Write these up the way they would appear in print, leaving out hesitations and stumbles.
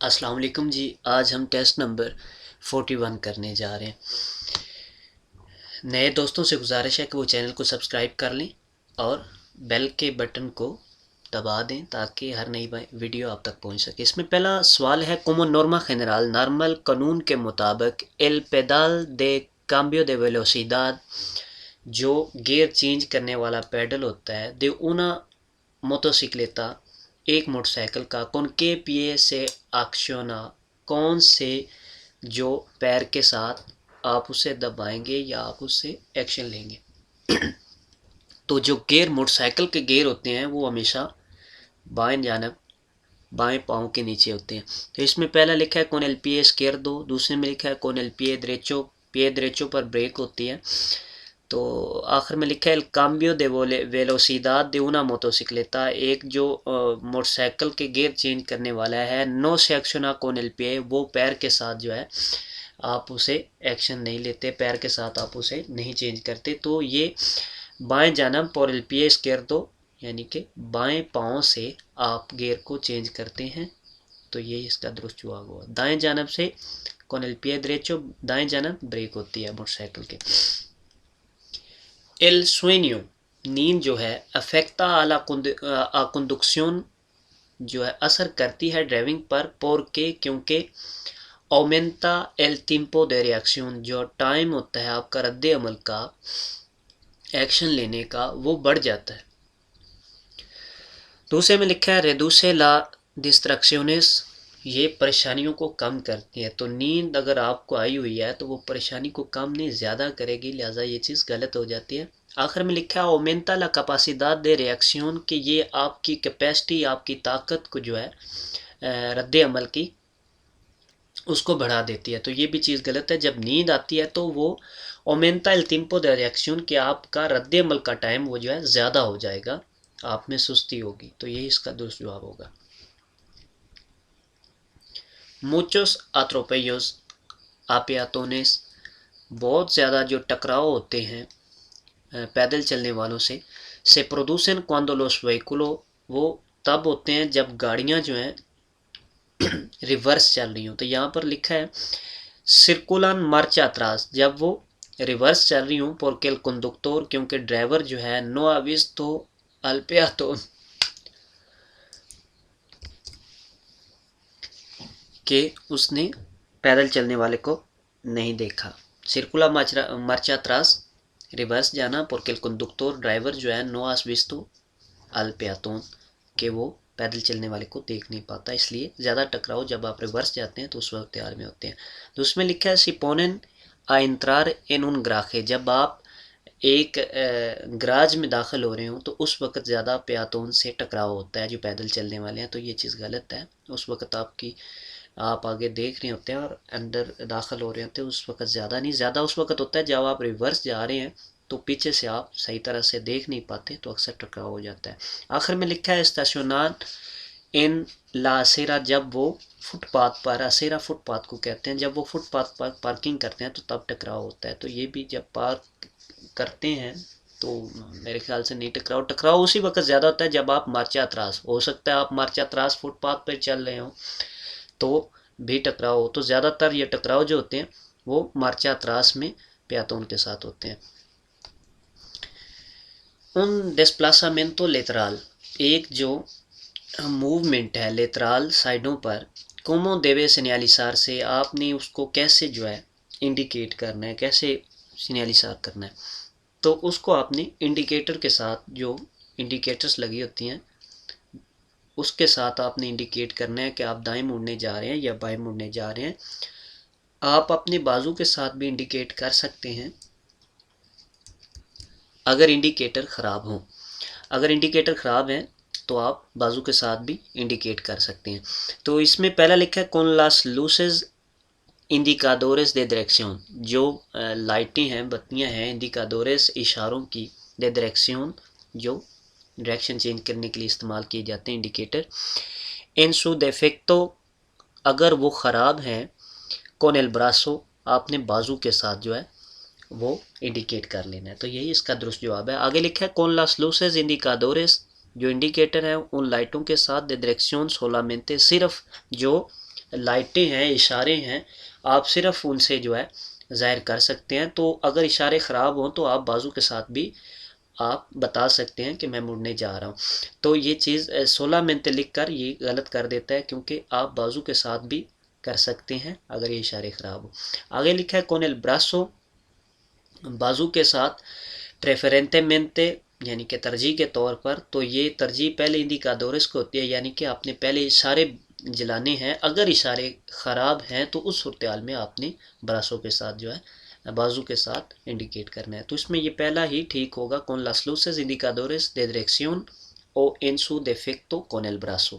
अस्सलाम वालेकुम जी। आज हम टेस्ट नंबर 41 करने जा रहे हैं। नए दोस्तों से गुजारिश है कि वो चैनल को सब्सक्राइब कर लें और बेल के बटन को दबा दें ताकि हर नई वीडियो आप तक पहुंच सके। इसमें पहला सवाल है, como norma general नॉर्मल कानून के मुताबिक el pedal de cambio de velocidad जो गियर चेंज करने वाला पैडल होता है de una motocicleta एक मोटरसाइकिल का con qué pie se acciona कौन से जो पैर के साथ आप उसे दबाएंगे या आप उससे एक्शन लेंगे। तो जो गियर मोटरसाइकिल के गियर होते हैं वो हमेशा बाएं जानब बाएं पाँव के नीचे होते हैं। तो इसमें पहला लिखा है कौन एल पी स्केयर दो, दूसरे में लिखा है कौन एल पी द्रेचो पर ब्रेक होती है। तो आखिर में लिखा है काम्बियो दे वेलोसिदाद दे una मोटोसिक्लेता एक जो मोटरसाइकिल के गियर चेंज करने वाला है नो से एक्शना कौन एल पी वो पैर के साथ जो है आप उसे एक्शन नहीं लेते, पैर के साथ आप उसे नहीं चेंज करते। तो ये बाएं जानब पर एल पी स्केयर दो यानी कि बाएं पाँव से आप गियर को चेंज करते हैं। तो ये इसका दुरुस्त जवाब हुआ। दाएं जानब से कौन एल पी द्रेचो दाएं जानब ब्रेक होती है मोटरसाइकिल के। एल सुeño नींद जो है अफेक्टा आला कंडक्शन जो है असर करती है ड्राइविंग पर porque क्योंकि aumenta el tiempo de reacción जो टाइम होता है आपका रद्द अमल का एक्शन लेने का वो बढ़ जाता है। दूसरे में लिखा है reduce la distracciones ये परेशानियों को कम करती है। तो नींद अगर आपको आई हुई है तो वो परेशानी को कम नहीं ज़्यादा करेगी, लिहाजा ये चीज़ गलत हो जाती है। आखिर में लिखा है aumenta la capacidad de reacción कि ये आपकी कैपेसिटी आपकी ताकत को जो है रद्द अमल की उसको बढ़ा देती है। तो ये भी चीज़ गलत है। जब नींद आती है तो वो aumenta el tiempo de reacción कि आपका रद्द अमल का टाइम वो जो है ज़्यादा हो जाएगा, आप में सुस्ती होगी। तो यही इसका दुरुस्त जवाब होगा। मुचोस atropellos a peatones बहुत ज़्यादा जो टकराव होते हैं पैदल चलने वालों से प्रोड्यूसन cuando los vehículos वो तब होते हैं जब गाड़ियाँ जो हैं रिवर्स चल रही हूँ। तो यहाँ पर लिखा है सिर्कुलन मार्चा अत्रास जब वो रिवर्स चल रही हूँ porque el conductor क्योंकि ड्राइवर जो है no ha visto al peatón कि उसने पैदल चलने वाले को नहीं देखा। सिर्कुला मार्चा अत्रास रिवर्स जाना porque el conductor ड्राइवर जो है no has visto al peatón कि वो पैदल चलने वाले को देख नहीं पाता, इसलिए ज़्यादा टकराव जब आप रिवर्स जाते हैं तो उस वक्त तैयार में होते हैं। तो उसमें लिखा है सिपोनेन आ इंत्रार इन उन ग्राखे जब आप एक गराज में दाखिल हो रहे हो तो उस वक्त ज़्यादा प्यातोन से टकराव होता है जो पैदल चलने वाले हैं। तो ये चीज़ गलत है। उस वक्त आप आगे देख रहे होते हैं और अंदर दाखिल हो रहे होते हैं, उस वक्त ज़्यादा नहीं, ज़्यादा उस वक्त होता है जब आप रिवर्स जा रहे हैं तो पीछे से आप सही तरह से देख नहीं पाते, तो अक्सर टकराव हो जाता है। आखिर में लिखा है स्टेशनार इन ला असेरा जब वो फुटपाथ पर, असेरा फुटपाथ को कहते हैं, जब वो फुटपाथ पर पार्किंग करते हैं तो तब टकराव होता है। तो ये भी जब पार्क करते हैं तो मेरे ख्याल से नहीं टकराव उसी वक्त ज़्यादा होता है जब आप मार्चा त्रास, हो सकता है आप मार्चा त्रास फुटपाथ पर चल रहे हो तो भी टकराव हो। तो ज़्यादातर ये टकराव जो होते हैं वो मार्चा त्रास में प्यातोन के साथ होते हैं। उन डिस्प्लासामेंटो लेतराल एक जो मूवमेंट है लेतराल साइडों पर कोमो देवे सिन्यालिसार से आपने उसको कैसे जो है इंडिकेट करना है, कैसे सिन्यालिसार करना है। तो उसको आपने इंडिकेटर के साथ, जो इंडिकेटर्स लगी होती हैं उसके साथ आपने इंडिकेट करना है कि आप दाएं मुड़ने जा रहे हैं या बाएं मुड़ने जा रहे हैं। आप अपने बाजू के साथ भी इंडिकेट कर सकते हैं अगर इंडिकेटर ख़राब हो। अगर इंडिकेटर ख़राब है तो आप बाजू के साथ भी इंडिकेट कर सकते हैं। तो इसमें पहला लिखा है कौन लास लूसेस इंडिकाडोरेस दे डायरेक्शन जो लाइटें हैं, बत्तियां हैं, इंडिकाडोरेस इशारों की, दे डायरेक्शन जो डायरेक्शन चेंज करने के लिए इस्तेमाल किए जाते हैं इंडिकेटर। इन सू defecto अगर वो ख़राब हैं कौन एल ब्रासो आपने बाजू के साथ जो है वो इंडिकेट कर लेना है। तो यही इसका दुरुस्त जवाब है। आगे लिखा है कौन लास लूसेस इंडिकाडोरेस जो इंडिकेटर है उन लाइटों के साथ दे डायरेक्शन सोलामेंटे सिर्फ जो लाइटें हैं, इशारे हैं, आप सिर्फ उनसे जो है ज़ाहिर कर सकते हैं। तो अगर इशारे ख़राब हों तो आप बाजू के साथ भी आप बता सकते हैं कि मैं मुड़ने जा रहा हूँ। तो ये चीज़ 16 मिनट लिख कर ये गलत कर देता है, क्योंकि आप बाजू के साथ भी कर सकते हैं अगर ये इशारे ख़राब हो। आगे लिखा है कौन एल ब्रासो, बाजू के साथ, प्रेफरेंटेमेंटे यानी कि तरजीह के तौर पर। तो ये तरजीह पहले इंडिकाडोरेस को होती है, यानी कि आपने पहले इशारे जलाने हैं। अगर इशारे ख़राब हैं तो उस सूरत हाल में आपने ब्रासों के साथ जो है बाजू के साथ इंडिकेट करना है। तो इसमें ये पहला ही ठीक होगा, con las luces indicadores de dirección o en su defecto con el brazo.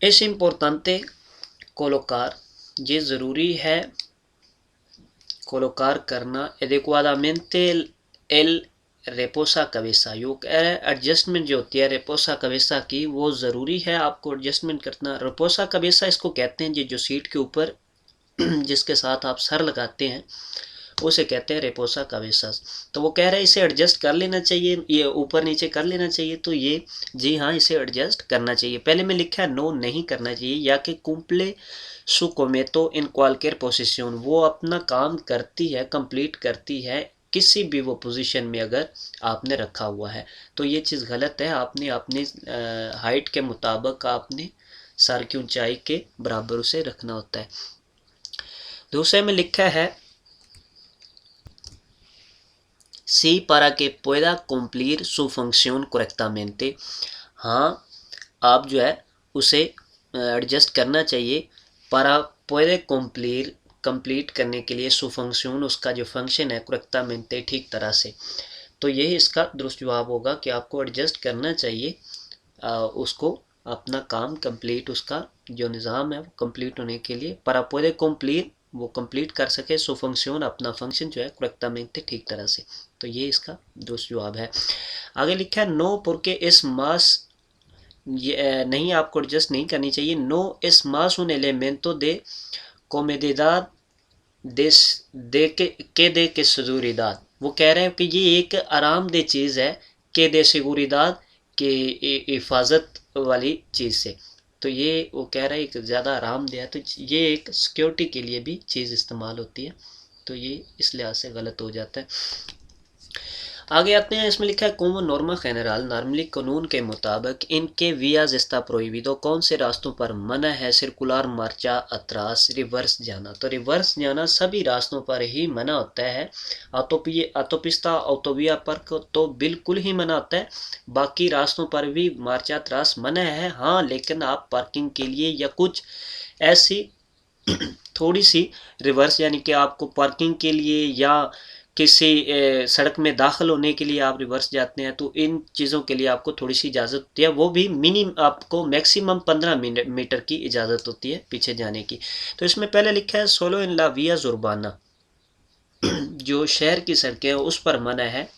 Es importante colocar, ये ज़रूरी है colocar करना adecuadamente el reposa cabeza। यो कह रहा है एडजस्टमेंट जो होती है रेपोसा कवेसा की, वो ज़रूरी है आपको एडजस्टमेंट करना। रेपोसा कवेसा इसको कहते हैं, ये जो सीट के ऊपर जिसके साथ आप सर लगाते हैं उसे कहते हैं रेपोसा कवेसा। तो वो कह रहे हैं इसे एडजस्ट कर लेना चाहिए, ये ऊपर नीचे कर लेना चाहिए। तो ये जी हाँ, इसे एडजस्ट करना चाहिए। पहले में लिखा है नो, नहीं करना चाहिए, या कि कुम्पले सु कोमेतो इन क्वालकेर पोजिशन, वो अपना काम करती है, कंप्लीट करती है किसी भी वो पोजीशन में अगर आपने रखा हुआ है। तो ये चीज़ गलत है, आपने अपने हाइट के मुताबिक आपने सर की ऊंचाई के बराबर उसे रखना होता है। दूसरे में लिखा है सी para que pueda cumplir su función correctamente। हाँ, आप जो है उसे एडजस्ट करना चाहिए, para puede cumplir कंप्लीट करने के लिए, सु फंक्शन उसका जो फंक्शन है correctamente ठीक तरह से। तो यही इसका दुरुस्त जवाब होगा कि आपको एडजस्ट करना चाहिए उसको अपना काम कंप्लीट, उसका जो निज़ाम है वो कंप्लीट होने के लिए। para puede cumplir वो कंप्लीट कर सके, सो फंक्शन अपना फंक्शन जो है correctamente ठीक तरह से। तो ये इसका दुरुस्त जवाब है। आगे लिखा है नो porque es más, ये नहीं आपको एडजस्ट नहीं करनी चाहिए। नो es más un elemento de comodidad de que seguridad। वो कह रहे हैं कि ये एक आरामदेह चीज़ है, के दे seguridad के हिफाजत वाली चीज़ से। तो ये वो कह रहा है कि ज़्यादा आरामदेह है, तो ये एक सिक्योरिटी के लिए भी चीज़ इस्तेमाल होती है। तो ये इस लिहाज से गलत हो जाता है। आगे आते हैं, इसमें लिखा है como norma general, नॉर्मली कानून के मुताबिक इनके vías está prohibido, कौन से रास्तों पर मना है सर्कुलर मार्चा अतरास, रिवर्स जाना। तो रिवर्स जाना सभी रास्तों पर ही मना होता है। ऑटोपिस्ता ऑटोविया पर तो बिल्कुल ही मना होता है, बाकी रास्तों पर भी मार्चा अतरास मना है। हाँ, लेकिन आप पार्किंग के लिए या कुछ ऐसी थोड़ी सी रिवर्स, यानी कि आपको पार्किंग के लिए या किसी सड़क में दाखिल होने के लिए आप रिवर्स जाते हैं, तो इन चीज़ों के लिए आपको थोड़ी सी इजाज़त होती है, वो भी आपको मैक्सिमम 15 मीटर की इजाज़त होती है पीछे जाने की। तो इसमें पहले लिखा है सोलो इन ला वियाज उर्बाना, जो शहर की सड़कें हैं उस पर मना है,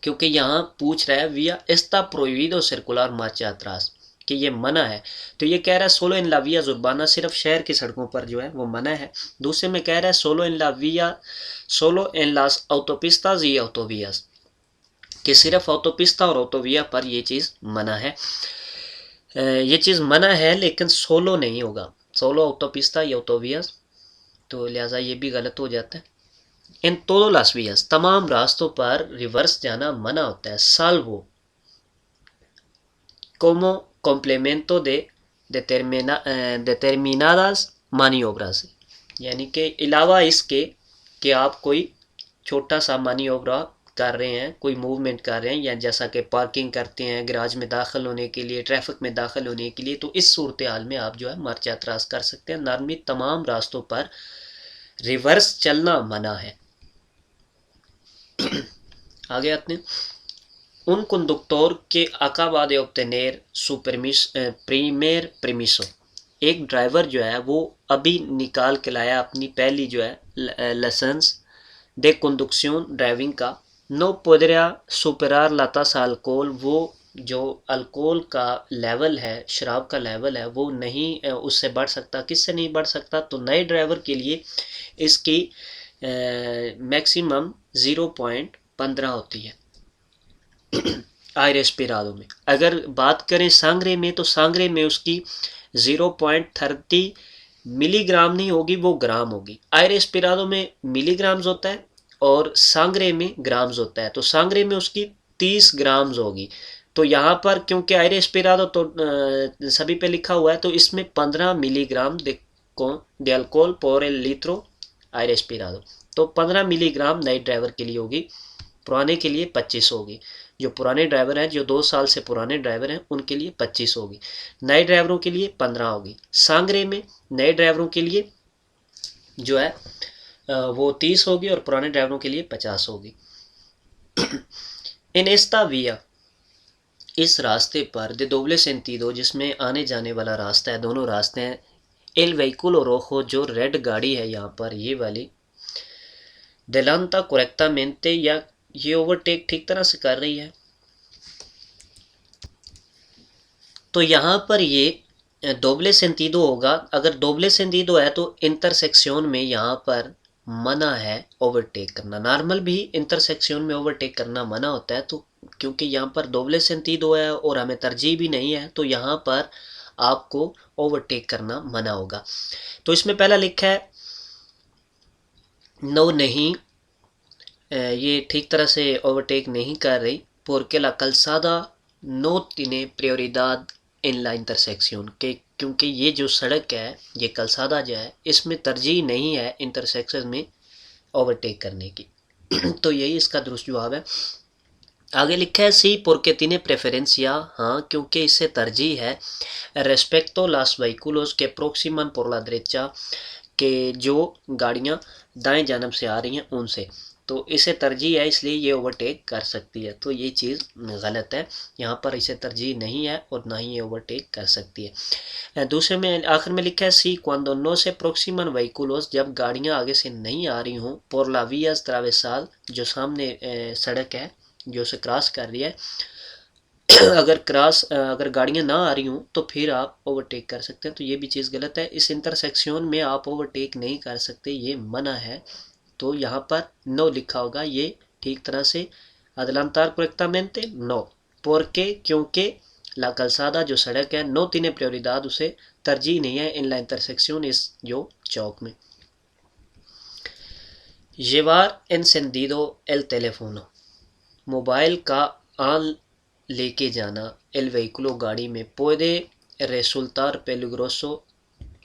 क्योंकि यहाँ पूछ रहा है विया एस्ता प्रोहिबिdo सर्कुलर मार्चा अतरास, कि ये मना है। तो ये कह रहा है सोलो इन ला वियाज उर्बाना, सिर्फ शहर की सड़कों पर जो है वो मना है। दूसरे में कह रहा है सोलो इन लास autopistas y autovías, कि सिर्फ ऑटोपिस्ता और ऑटोविया पर ये चीज़ मना है। ये चीज़ मना है लेकिन सोलो नहीं होगा, सोलो ऑटोपिस्ता या ऑटोवियास, तो लिहाजा ये भी गलत हो जाता है। इन todas las vías, तमाम रास्तों पर रिवर्स जाना मना होता है, salvo como complemento de determinadas maniobras, यानी कि अलावा इसके कि आप कोई छोटा सा maniobra कर रहे हैं, कोई मूवमेंट कर रहे हैं, या जैसा कि पार्किंग करते हैं, गैराज में दाखिल होने के लिए, ट्रैफिक में दाखिल होने के लिए, तो इस सूरत हाल में आप जो है मार्चा अतराज़ कर सकते हैं। नॉर्मली तमाम रास्तों पर रिवर्स चलना मना है। आगे आते हैं, उन conductor que acaba de obtener su primer permiso, एक ड्राइवर जो है वो अभी निकाल के लाया अपनी पहली जो है लाइसेंस de conducción ड्राइविंग का, no podrá superar la tasa alcohol, वो जो अल्कोहल का लेवल है, शराब का लेवल है, वो नहीं उससे बढ़ सकता। किससे नहीं बढ़ सकता? तो नए ड्राइवर के लिए इसकी मैक्सिमम 0.15 होती है। आयरे स्पिराडो में। अगर बात करें सांगरे में, तो सांगरे में उसकी 0.30 मिलीग्राम नहीं होगी, वो ग्राम होगी। आयरे स्पिराडो में मिलीग्राम्स होता है और सांगरे में ग्राम्स होता है। तो सांगरे में उसकी 30 ग्राम्स होगी। तो यहाँ पर क्योंकि आयरे स्पिराडो तो सभी पे लिखा हुआ है, तो इसमें 15 milligram de alcohol por el litro आयरे स्पिराडो। तो 15 मिलीग्राम नए ड्राइवर के लिए होगी, पुराने के लिए 25 होगी। जो पुराने ड्राइवर हैं, जो 2 साल से पुराने ड्राइवर हैं, उनके लिए 25 होगी। नए ड्राइवरों के लिए 15 होगी। सांगरे में नए ड्राइवरों के लिए जो है वो 30 होगी और पुराने ड्राइवरों के लिए 50 होगी। इन एस्ता विया, इस रास्ते पर दे दोबले सेंतीदो, जिसमें आने जाने वाला रास्ता है, दोनों रास्ते हैं। एल वेहिकुलो रोjo, जो रेड गाड़ी है यहाँ पर, ये वाली, देलांता कोरेक्टामेंटे, या ये ओवरटेक ठीक तरह से कर रही है। तो यहाँ पर ये दोबले सेंतीदो होगा। अगर दोबले सेंतीदो है तो इंटरसेक्शन में यहाँ पर मना है ओवरटेक करना। नॉर्मल भी इंटरसेक्शन में ओवरटेक करना मना होता है, तो क्योंकि यहाँ पर दोबले सेंतीदो है और हमें तरजीह भी नहीं है, तो यहाँ पर आपको ओवरटेक करना मना होगा। तो इसमें पहला लिखा है नो नहीं, ये ठीक तरह से ओवरटेक नहीं कर रही। porque la calzada no tiene prioridad en la intersección, के क्योंकि ये जो सड़क है, ये कलसादा जो है, इसमें तरजीह नहीं है इंटरसेक्शन में ओवरटेक करने की। तो यही इसका दुरुस्त जवाब है। आगे लिखा है सी porque tiene preferencia, हाँ क्योंकि इससे तरजीह है, respecto las vehículos que proximan por la derecha, के जो गाड़ियाँ दाएं जानब से आ रही हैं उनसे। तो इसे तरजीह है, इसलिए ये ओवरटेक कर सकती है। तो ये चीज़ गलत है, यहाँ पर इसे तरजीह नहीं है और ना ही ये ओवरटेक कर सकती है। दूसरे में आखिर में लिखा है सी cuando no se proximan vehículos, जब गाड़ियाँ आगे से नहीं आ रही हों, por la vías transversal, जो सामने सड़क है जो उसे क्रॉस कर रही है, अगर गाड़ियाँ ना आ रही हों तो फिर आप ओवरटेक कर सकते हैं। तो ये भी चीज़ गलत है, इस इंटरसेक्शन में आप ओवरटेक नहीं कर सकते, ये मना है। तो यहाँ पर नो लिखा होगा, ये ठीक तरह से अदलांतार कोरेक्टामेंटे नो, porque क्योंकि ला कलसादा जो सड़क है, नो tiene prioridad, उसे तरजीह नहीं है, इन ला इंटरसेक्शन, इस जो चौक में। llevar encendido el teléfono, mobile का ऑन लेके जाना, एल वेहिकुलो गाड़ी में, puede resultar peligroso,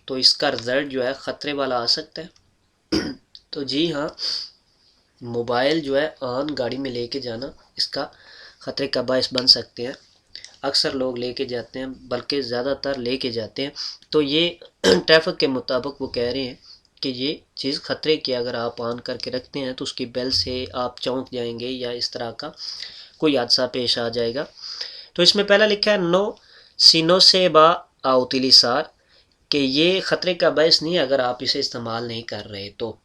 तो इसका रिजल्ट जो है ख़तरे वाला आ सकता है। तो जी हाँ, मोबाइल जो है ऑन गाड़ी में लेके जाना इसका ख़तरे का बायस बन सकते हैं। अक्सर लोग लेके जाते हैं, बल्कि ज़्यादातर लेके जाते हैं। तो ये ट्रैफिक के मुताबिक वो कह रहे हैं कि ये चीज़ ख़तरे की, अगर आप ऑन करके रखते हैं तो उसकी बेल से आप चौंक जाएंगे या इस तरह का कोई हादसा पेश आ जाएगा। तो इसमें पहला लिखा है नो सीनो से बा आउतिलिसार, कि ये ख़तरे का बायस नहीं अगर आप इसे इस्तेमाल नहीं कर रहे तो।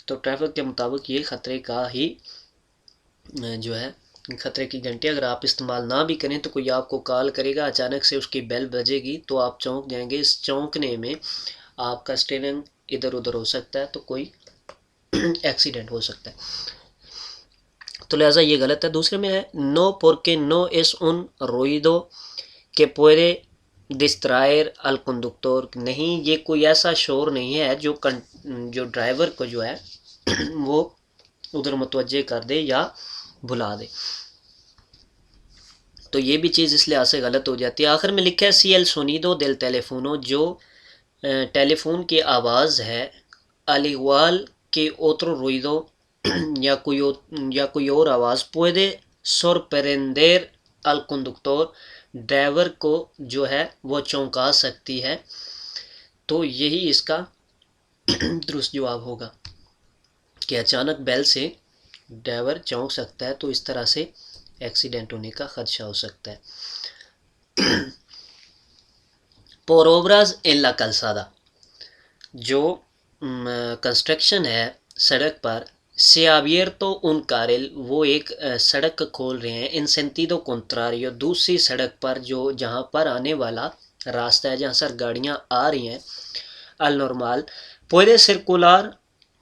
तो ट्रैफिक के मुताबिक ये ख़तरे का ही जो है, ख़तरे की घंटी अगर आप इस्तेमाल ना भी करें तो कोई आपको कॉल करेगा, अचानक से उसकी बेल बजेगी तो आप चौंक जाएंगे। इस चौंकने में आपका स्टीयरिंग इधर उधर हो सकता है, तो कोई एक्सीडेंट हो सकता है। तो लिहाजा ये गलत है। दूसरे में है no porque no es un ruido que puede distraer al conductor, नहीं ये कोई ऐसा शोर नहीं है जो ड्राइवर को जो है वो उधर मुतवज्जे कर दे या भुला दे। तो ये भी चीज़ इस लिहाज से गलत हो जाती है। आखिर में लिखा है सी एल सोनीदो दिल टेलीफोनो, जो टेलीफोन की आवाज़ है, अलिवाल के ओत्रो रुइदो, या कोई और आवाज़, पुede sorprender al conductor, ड्राइवर को जो है वो चौंका सकती है। तो यही इसका दुरुस्त जवाब होगा कि अचानक बेल से ड्राइवर चौंक सकता है, तो इस तरह से एक्सीडेंट होने का खदशा हो सकता है। por obras en la calzada, जो कंस्ट्रक्शन है सड़क पर, से abierto un carril, वो एक सड़क खोल रहे हैं, इन sentido contrario, दूसरी सड़क पर, जो जहाँ पर आने वाला रास्ता है, जहाँ सर गाड़ियाँ आ रही हैं, al normal puede circular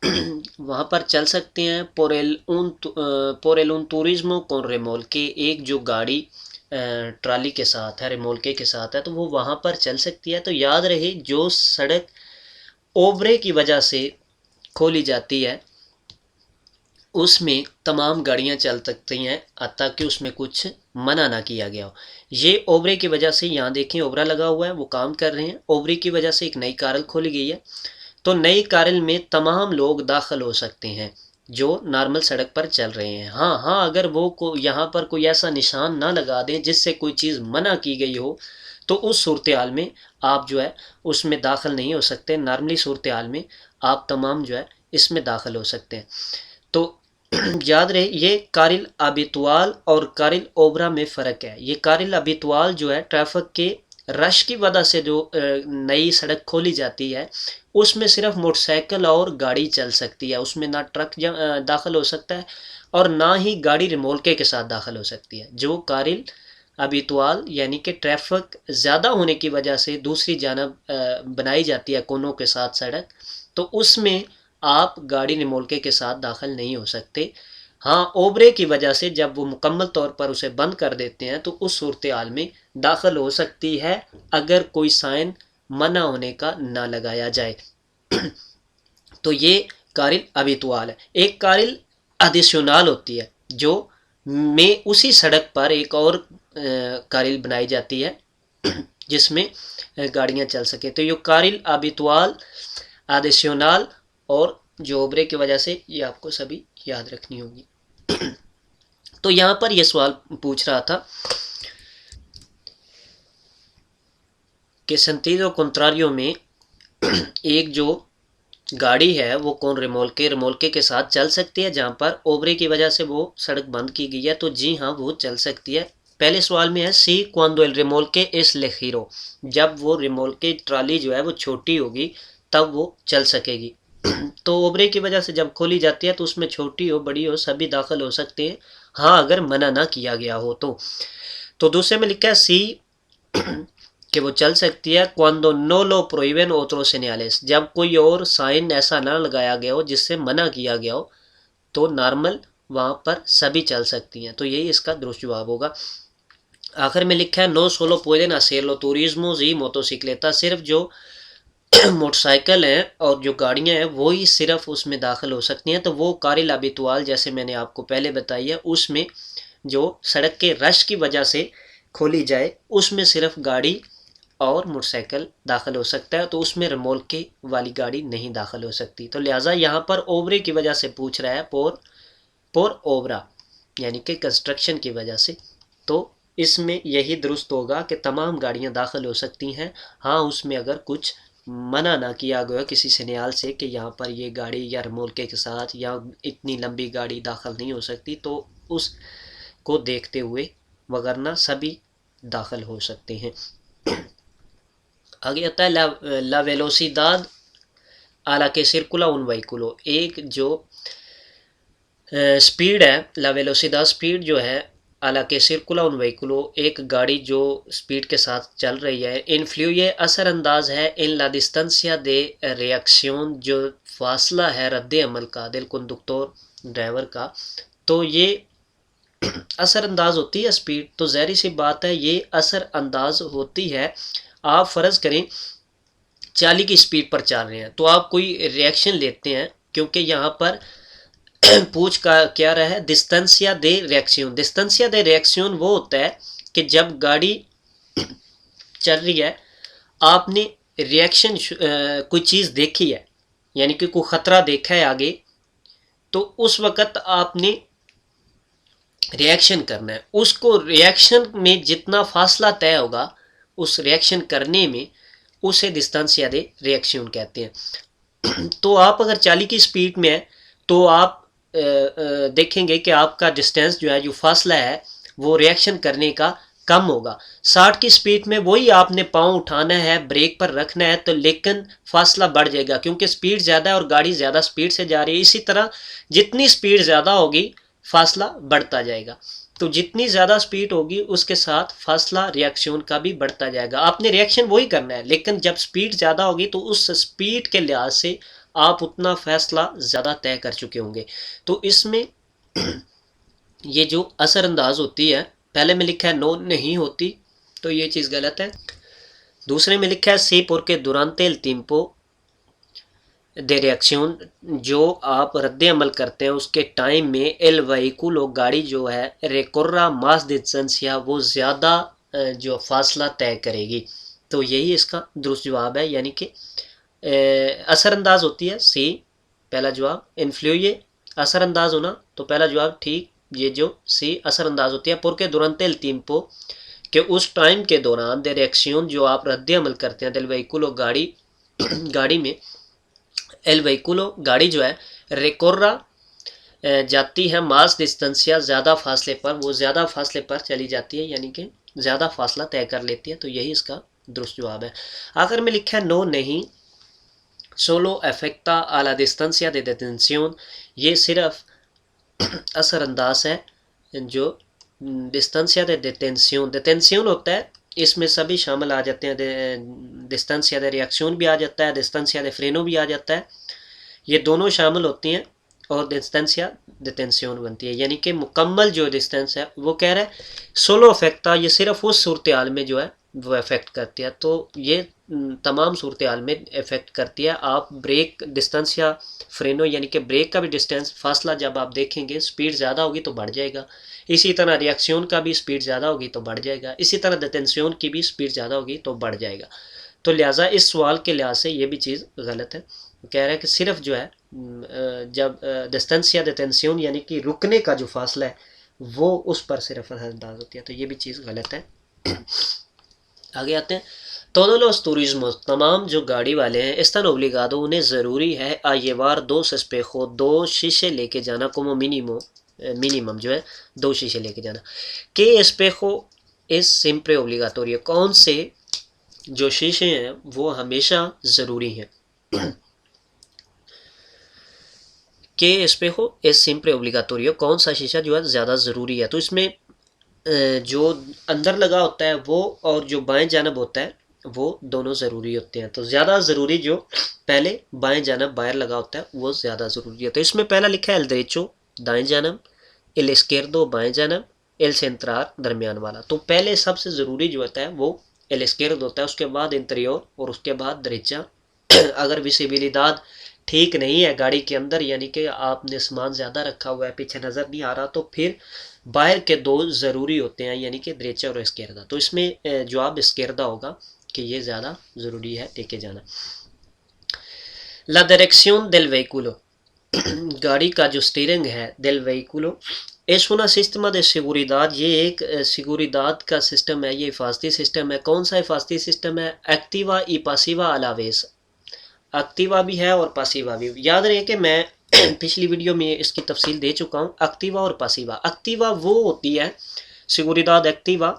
वहाँ पर चल सकते हैं। पोरेल उन तुरिज्मो con remolque, एक जो गाड़ी ट्राली के साथ है, रिमोल्के के साथ है, तो वो वहाँ पर चल सकती है। तो याद रहे, जो सड़क ओवरे की वजह से खोली जाती है उसमें तमाम गाड़ियां चल सकती हैं, ताकि उसमें कुछ मना ना किया गया हो। ये ओवरे की वजह से, यहाँ देखें ओवरा लगा हुआ है, वो काम कर रहे हैं। ओवरे की वजह से एक नई कारल खोली गई है, तो नई कारल में तमाम लोग दाखिल हो सकते हैं जो नॉर्मल सड़क पर चल रहे हैं। हाँ हाँ, अगर वो यहाँ पर कोई ऐसा निशान ना लगा दें जिससे कोई चीज़ मना की गई हो, तो उस सूरत हाल में आप जो है उसमें दाखिल नहीं हो सकते। नॉर्मली सूरत हाल में आप तमाम जो है इसमें दाखिल हो सकते हैं। तो याद रहे, ये कारिल अबितवाल और कारिल ओबरा में फ़र्क है। ये कारिल अबितवाल जो है ट्रैफिक के रश की वजह से जो नई सड़क खोली जाती है, उसमें सिर्फ मोटरसाइकिल और गाड़ी चल सकती है, उसमें ना ट्रक दाखिल हो सकता है और ना ही गाड़ी रिमोल्के के साथ दाखिल हो सकती है। जो कारिल अबितवाल यानी कि ट्रैफिक ज़्यादा होने की वजह से दूसरी जानब बनाई जाती है कोनों के साथ सड़क, तो उसमें आप गाड़ी रिमोल्के के साथ दाखिल नहीं हो सकते। हाँ, ओबरे की वजह से जब वो मुकम्मल तौर पर उसे बंद कर देते हैं तो उस सूरत हाल में दाखिल हो सकती है, अगर कोई साइन मना होने का ना लगाया जाए। तो ये कारिल अबितवाल है। एक कारिल अदिशनाल होती है, जो में उसी सड़क पर एक और कारिल बनाई जाती है जिसमें गाड़ियां चल सके। तो ये कारिल अबितवाल, आदेशनाल और जोबरे की वजह से, ये आपको सभी याद रखनी होगी। तो यहाँ पर यह सवाल पूछ रहा था कि सेंटीनो कॉन्ट्रारियो में एक जो गाड़ी है वो कौन रिमोल्के के साथ चल सकती है, जहाँ पर ओबरे की वजह से वो सड़क बंद की गई है। तो जी हाँ, वो चल सकती है। पहले सवाल में है सी क्वांडो एल रिमोल्के एस लेखीरो, जब वो रिमोल्के ट्राली जो है वो छोटी होगी तब वो चल सकेगी। तो ओबरे की वजह से जब खोली जाती है तो उसमें छोटी हो बड़ी हो सभी दाखिल हो सकते हैं, हाँ अगर मना ना किया गया हो तो दूसरे में लिखा है सी कि वो चल सकती है cuando no lo prohíben otros señales, जब कोई और साइन ऐसा ना लगाया गया हो जिससे मना किया गया हो, तो नॉर्मल वहाँ पर सभी चल सकती हैं। तो यही इसका दुरुस्त जवाब होगा। आखिर में लिखा है नो सोलो pueden hacerlo turismos y motocicletas, सिर्फ जो मोटरसाइकिल हैं और जो गाड़ियाँ हैं वो ही सिर्फ उसमें दाखिल हो सकती हैं। तो वो कारिल अबितवाल जैसे मैंने आपको पहले बताई है, उसमें जो सड़क के रश की वजह से खोली जाए उसमें सिर्फ गाड़ी और मोटरसाइकिल दाखिल हो सकता है, तो उसमें रिमोल्के वाली गाड़ी नहीं दाखिल हो सकती। तो लिहाजा यहाँ पर ओवरे की वजह से पूछ रहा है, पोर ओवरा यानी कि कंस्ट्रक्शन की वजह से। तो इसमें यही दुरुस्त होगा कि तमाम गाड़ियाँ दाखिल हो सकती हैं, हाँ उसमें अगर कुछ मना ना किया गया किसी सिग्नल से कि यहाँ पर ये गाड़ी या रिमोल्के के साथ या इतनी लंबी गाड़ी दाखिल नहीं हो सकती, तो उसको देखते हुए वगरना सभी दाखिल हो सकते हैं। आगे आता है ला वेलोसिदाद आला के सिरकुला उन वहीकुलो, एक जो स्पीड है, ला वेलोसिदाद स्पीड जो है आला के सिरकुला उन वहीकुलो, एक गाड़ी जो स्पीड के साथ चल रही है, इनफ्लुए असरअंदाज है इन ला डिस्टेंसिया दे रिएक्शन, जो फासला है रद्द अमल का दिल कंडक्टर ड्राइवर का, तो ये असरअंदाज होती है स्पीड। तो ज़ाहिर सी बात है ये असरअंदाज होती है। आप फ़र्ज़ करें 40 की स्पीड पर चल रहे हैं तो आप कोई रिएक्शन लेते हैं, क्योंकि यहाँ पर पूछ का क्या रहा है, डिस्टेंसिया दे रिएक्शन। डिस्टेंसिया दे रिएक्शन वो होता है कि जब गाड़ी चल रही है, आपने रिएक्शन कोई चीज़ देखी है, यानी कि कोई ख़तरा देखा है आगे, तो उस वक़्त आपने रिएक्शन करना है। उसको रिएक्शन में जितना फासला तय होगा उस रिएक्शन करने में, उसे डिस्टेंसिया दे रिएक्शन कहते हैं। तो आप अगर 40 की स्पीड में है तो आप देखेंगे कि आपका डिस्टेंस जो है, जो फासला है, वो रिएक्शन करने का कम होगा। 60 की स्पीड में वही आपने पाँव उठाना है, ब्रेक पर रखना है, तो लेकिन फासला बढ़ जाएगा क्योंकि स्पीड ज़्यादा है और गाड़ी ज़्यादा स्पीड से जा रही है। इसी तरह जितनी स्पीड ज़्यादा होगी फासला बढ़ता जाएगा। तो जितनी ज़्यादा स्पीड होगी उसके साथ फासला रिएक्शन का भी बढ़ता जाएगा। आपने रिएक्शन वही करना है, लेकिन जब स्पीड ज़्यादा होगी तो उस स्पीड के लिहाज से आप उतना फैसला ज़्यादा तय कर चुके होंगे। तो इसमें ये जो असरअंदाज होती है, पहले में लिखा है नो नहीं होती, तो ये चीज़ गलत है। दूसरे में लिखा है सी porque durante el tiempo de reacción, जो आप रद्द अमल करते हैं उसके टाइम में एल वहीकुलो गाड़ी जो है recorra más distancia, वो ज़्यादा जो फासला तय करेगी। तो यही इसका दुरुस्त जवाब है, यानी कि असरअंदाज होती है सी पहला जवाब। इन्फ्लुए असरअंदाज होना, तो पहला जवाब ठीक, ये जो सी असरअंदाज होती है। porque durante el tiempo, कि उस टाइम के दौरान, दे रिएक्शन जो आप रद्द अमल करते हैं, दिल वहीकुलो गाड़ी गाड़ी में, एल वहीकुलो गाड़ी जो है रेकोर्रा जाती है मास डिस्टेंसिया ज़्यादा फासले पर, वो ज़्यादा फासले पर चली जाती है, यानी कि ज़्यादा फासला तय कर लेती है। तो यही इसका दुरुस्त जवाब है। आखिर में लिखा है नो नहीं सोलो अफेक्टा आ ला डिस्टेंसिया de detención, ये सिर्फ असरअंदाज है जो डिस्टेंसिया de detención, detención होता है, इसमें सभी शामिल आ जाते हैं। डिस्टेंसिया de reacción भी आ जाता है, डिस्टेंसिया de freno भी आ जाता है, ये दोनों शामिल होती हैं और डिस्टेंसिया डिटेंशन बनती है। यानी कि मुकम्मल जो डिस्टेंस है, वो कह रहा है सोलो अफेक्टा, ये सिर्फ उस सूरत हाल में जो है वो इफ़ेक्ट करती है। तो ये तमाम सूरत हाल में इफ़ेक्ट करती है। आप ब्रेक डिस्टेंस या फ्रेनो, यानी कि ब्रेक का भी डिस्टेंस फासला जब आप देखेंगे, स्पीड ज़्यादा होगी तो बढ़ जाएगा। इसी तरह रिएक्शन का भी स्पीड ज़्यादा होगी तो बढ़ जाएगा। इसी तरह डिटेंशन की भी स्पीड ज़्यादा होगी तो बढ़ जाएगा। तो लिहाजा इस सवाल के लिहाज से ये भी चीज़ गलत है। कह रहा है कि सिर्फ जो है जब डिस्टेंस या डिटेंशन यानी कि रुकने का जो फासला है वो उस पर सिर्फ असरअंदाज होती है। तो ये भी चीज़ गलत है। आगे आते हैं। todos los turismos, तमाम जो गाड़ी वाले हैं, están obligados, उन्हें ज़रूरी है a llevar dos espejos, दो शीशे लेके जाना, como mínimo मिनिमम जो है 2 शीशे लेके जाना। que espejo es siempre obligatorio, कौन से जो शीशे हैं वो हमेशा ज़रूरी हैं। के espejo es siempre obligatorio, कौन सा शीशा जो है ज़्यादा ज़रूरी है। तो इसमें जो अंदर लगा होता है वो और जो बाएं जानब होता है वो दोनों ज़रूरी होते हैं। तो ज़्यादा ज़रूरी जो पहले बाएं जानब बाहर लगा होता है वो ज़्यादा ज़रूरी है। तो इसमें पहला लिखा है एल देरेचो दाएं जानब, एल इस्केर्दो बाएं जानब, एल सेंट्रार दरमियान वाला। तो पहले सबसे ज़रूरी जो होता है वो एल इस्केर्दो होता है, उसके बाद इंटीरियर और उसके बाद दरेचा। अगर विजिबिलिटी ठीक नहीं है गाड़ी के अंदर, यानी कि आपने सामान ज़्यादा रखा हुआ है, पीछे नज़र नहीं आ रहा, तो फिर बाहर के दो ज़रूरी होते हैं, यानी कि दरेचा और इस्केर्दा। तो इसमें जवाब इस्केर्दा होगा कि ये ज़्यादा ज़रूरी है लेके जाना। ला डायरेक्शन del vehículo, गाड़ी का जो स्टीयरिंग है del vehículo es una sistema de seguridad, ये एक seguridad का सिस्टम है, ये हिफाजती सिस्टम है। कौन सा हिफाजती सिस्टम है? Activa y pasiva a la vez, Activa भी है और पासिवा भी। याद रहे कि मैं पिछली वीडियो में इसकी तफसील दे चुका हूँ, एक्टिवा और पासिवा। एक्टिवा वो होती है सिक्योरिदाद एक्टिवा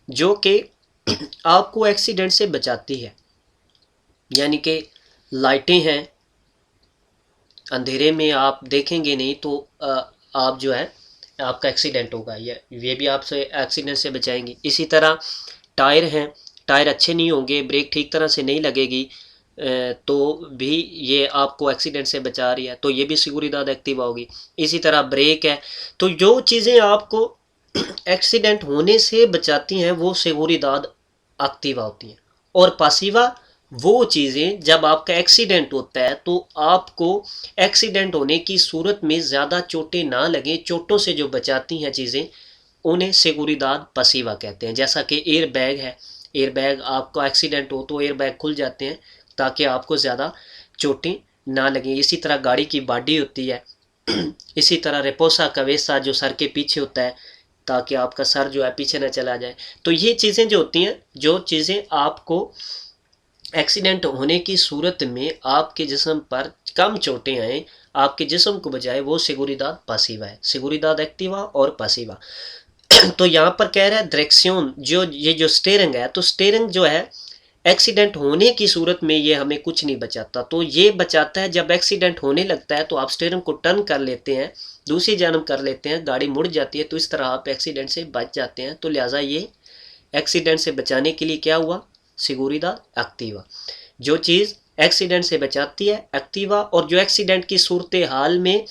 जो कि आपको एक्सीडेंट से बचाती है, यानी कि लाइटें हैं, अंधेरे में आप देखेंगे नहीं तो आप जो है आपका एक्सीडेंट होगा, ये भी आपसे एक्सीडेंट से बचाएंगी। इसी तरह टायर हैं, टायर अच्छे नहीं होंगे, ब्रेक ठीक तरह से नहीं लगेगी तो भी ये आपको एक्सीडेंट से बचा रही है, तो ये भी सिक्योरिदाद एक्टिवा होगी। इसी तरह ब्रेक है, तो जो चीज़ें आपको एक्सीडेंट होने से बचाती हैं वो सिक्योरिदाद एक्टिवा होती हैं। और पासिवा वो चीज़ें जब आपका एक्सीडेंट होता है तो आपको एक्सीडेंट होने की सूरत में ज़्यादा चोटें ना लगें, चोटों से जो बचाती हैं चीज़ें, उन्हें सिक्योरिदाद पासिवा कहते हैं। जैसा कि एयर बैग है, एयर बैग आपका एक्सीडेंट हो तो एयर बैग खुल जाते हैं ताकि आपको ज़्यादा चोटें ना लगें। इसी तरह गाड़ी की बॉडी होती है, इसी तरह रेपोसा कवेसा जो सर के पीछे होता है ताकि आपका सर जो है पीछे ना चला जाए। तो ये चीज़ें जो होती हैं, जो चीज़ें आपको एक्सीडेंट होने की सूरत में आपके जिस्म पर कम चोटें आएँ, आपके जिस्म को बचाए, वो सिक्योरिदाद पासिवा है, सिक्योरिदाद एक्टिवा और पासिवा। तो यहाँ पर कह रहा है डायरेक्शन, जो ये जो स्टीयरिंग है, तो स्टीयरिंग जो है एक्सीडेंट होने की सूरत में ये हमें कुछ नहीं बचाता। तो ये बचाता है जब एक्सीडेंट होने लगता है तो आप स्टीयरिंग को टर्न कर लेते हैं, दूसरी जानब कर लेते हैं, गाड़ी मुड़ जाती है, तो इस तरह आप एक्सीडेंट से बच जाते हैं। तो लिहाजा ये एक्सीडेंट से बचाने के लिए क्या हुआ? सिक्योरिदाद एक्टिवा। जो चीज़ एक्सीडेंट से बचाती है एक्टिवा, और जो एक्सीडेंट की सूरत हाल में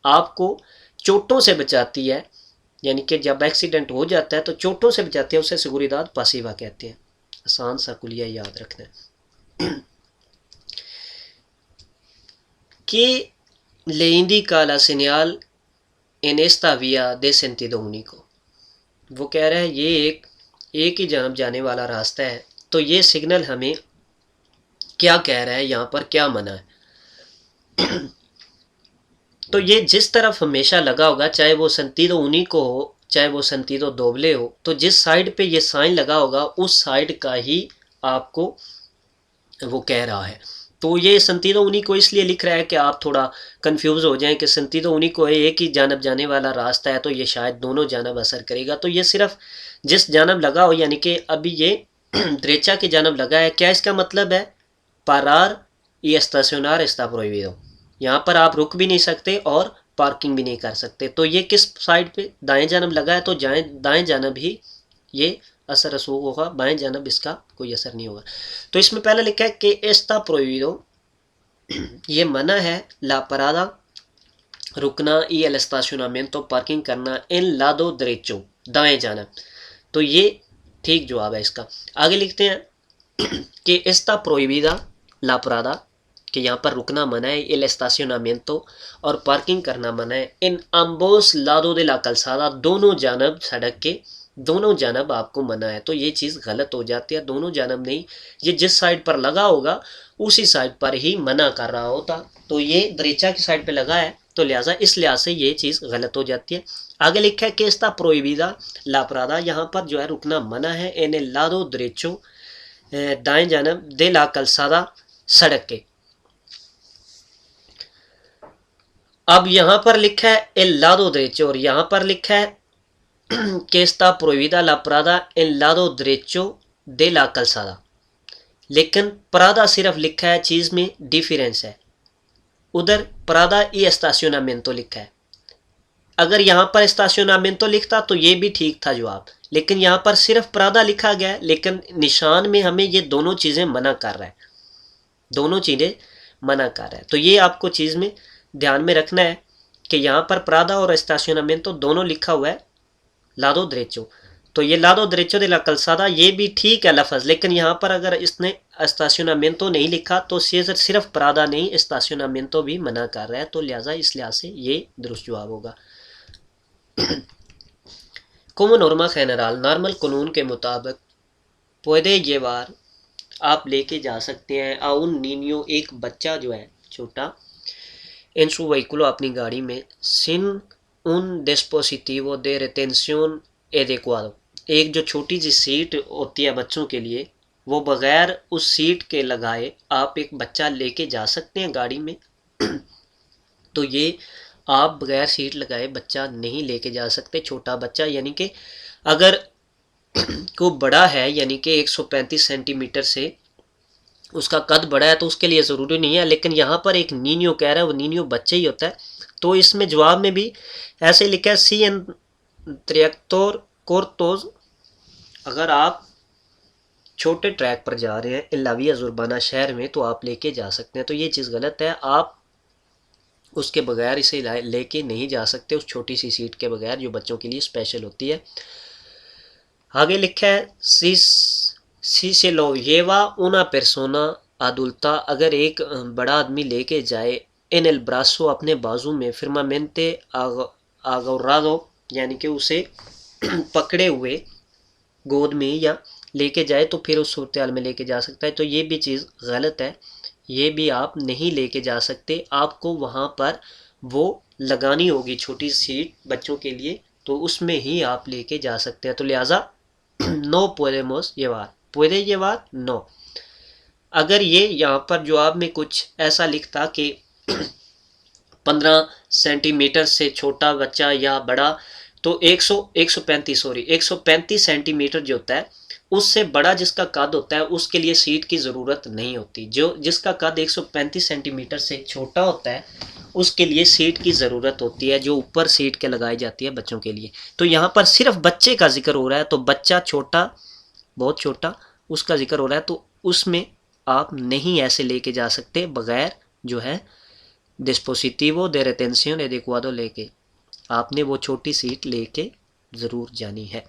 आपको चोटों से बचाती है, यानी कि जब एक्सीडेंट हो जाता है तो चोटों से बचाती है, उसे seguridad pasiva कहते हैं। आसान सा कुलिया याद रखना है कि le indica la señal en esta vía de sentido único। वो कह रहा है ये एक ही जानब जाने वाला रास्ता है, तो ये सिग्नल हमें क्या कह रहा है, यहाँ पर क्या मना है। तो ये जिस तरफ हमेशा लगा होगा, चाहे वो sentido único हो चाहे वो sentido doble हो, तो जिस साइड पे ये साइन लगा होगा उस साइड का ही आपको वो कह रहा है। तो ये sentido único इसलिए लिख रहा है कि आप थोड़ा कंफ्यूज हो जाएं कि sentido único है, एक ही जानब जाने वाला रास्ता है, तो ये शायद दोनों जानब असर करेगा। तो ये सिर्फ जिस जानब लगा हो, यानी कि अभी ये derecha की जानब लगा है, क्या इसका मतलब है, parar y estacionar está prohibido। यहाँ पर आप रुक भी नहीं सकते और पार्किंग भी नहीं कर सकते। तो ये किस साइड पे, दाएं जानब लगा है, तो दाएं जानब ही ये असर रसूख होगा, बाएं जानब इसका कोई असर नहीं होगा। तो इसमें पहले लिखा है कि एस्ता प्रोहिबिdo, ये मना है, ला parada रुकना, y el estacionamiento पार्किंग करना, इन lado derecho दाएं जानब। तो ये ठीक जवाब है इसका। आगे लिखते हैं कि एस्ता प्रोहिबिदा ला parada, कि यहाँ पर रुकना मना है, el estacionamiento और पार्किंग करना मना है, इन ambos lados de la calzada दोनों जानब सड़क के दोनों जानब आपको मना है। तो ये चीज़ गलत हो जाती है, दोनों जानब नहीं, ये जिस साइड पर लगा होगा उसी साइड पर ही मना कर रहा होता। तो ये derecha की साइड पे लगा है, तो लिहाजा इस लिहाज से ये चीज़ गलत हो जाती है। आगे लिखा है कि está prohibida la parada, यहाँ पर जो है रुकना मना है, en el lado derecho दाएं जानब de la calzada सड़क के। अब यहाँ पर लिखा है el lado derecho और यहाँ पर लिखा है que está prohibida la parada en lado derecho de la calzada, लेकिन parada सिर्फ लिखा है, चीज़ में डिफरेंस है। उधर parada y estacionamiento लिखा है। अगर यहाँ पर estacionamiento लिखता तो ये भी ठीक था जवाब, लेकिन यहाँ पर सिर्फ parada लिखा गया है, लेकिन निशान में हमें ये दोनों चीज़ें मना कर रहा है, दोनों चीज़ें मना कर रहा है। तो ये आपको चीज़ में ध्यान में रखना है कि यहाँ पर parada और estacionamiento दोनों लिखा हुआ है लादो derecho, तो ये लादो derecho de la calzada ये भी ठीक है लफ्ज़, लेकिन यहाँ पर अगर इसने estacionamiento नहीं लिखा तो सिर्फ parada नहीं estacionamiento भी मना कर रहा है, तो लिहाजा इस लिहाज से ये दुरुस्त जवाब होगा। como norma general नॉर्मल कानून के मुताबिक puede llevar आप लेके जा सकते हैं, a un niño एक बच्चा जो है छोटा, en su vehículo अपनी गाड़ी में, sin un dispositivo de retención adecuado, एक जो छोटी सी सीट होती है बच्चों के लिए, वो बगैर उस सीट के लगाए आप एक बच्चा लेके जा सकते हैं गाड़ी में। तो ये आप बगैर सीट लगाए बच्चा नहीं लेके जा सकते, छोटा बच्चा, यानी कि अगर को बड़ा है, यानी कि 135 सेंटीमीटर से उसका कद बड़ा है तो उसके लिए ज़रूरी नहीं है, लेकिन यहाँ पर एक नीनियो कह रहा है, वो नीनियो बच्चे ही होता है। तो इसमें जवाब में भी ऐसे लिखा है सी एन त्रियक्तोर कोर्तोज, अगर आप छोटे ट्रैक पर जा रहे हैं इलाविया जुर्बाना शहर में तो आप लेके जा सकते हैं। तो ये चीज़ गलत है, आप उसके बगैर इसे लेके नहीं जा सकते, उस छोटी सी सीट के बगैर जो बच्चों के लिए स्पेशल होती है। आगे लिखा है सी से लो येवा उना पेर्सोना अदुल्ता, अगर एक बड़ा आदमी लेके जाए इन एल ब्रासो अपने बाजू में, फिर्मामेंटे आगोरादो यानी कि उसे पकड़े हुए गोद में या लेके जाए, तो फिर उस सूरत में लेके जा सकता है। तो ये भी चीज़ गलत है, ये भी आप नहीं लेके जा सकते, आपको वहाँ पर वो लगानी होगी छोटी सीट बच्चों के लिए, तो उसमें ही आप लेके जा सकते हैं। तो लिहाजा नो podemos llevar, puede llevar नो। अगर ये यहाँ पर जवाब में कुछ ऐसा लिखता कि 15 सेंटीमीटर से छोटा बच्चा या बड़ा, तो 135 सेंटीमीटर जो होता है उससे बड़ा जिसका कद होता है उसके लिए सीट की ज़रूरत नहीं होती। जो जिसका कद 135 सेंटीमीटर से छोटा होता है उसके लिए सीट की ज़रूरत होती है, जो ऊपर सीट के लगाई जाती है बच्चों के लिए। तो यहाँ पर सिर्फ बच्चे का जिक्र हो रहा है, तो बच्चा छोटा, बहुत छोटा, उसका जिक्र हो रहा है, तो उसमें आप नहीं ऐसे लेके जा सकते बगैर जो है डिस्पोजिटिवो दे रेटेंशन एडिक्वाडो लेके, आपने वो छोटी सीट लेके ज़रूर जानी है।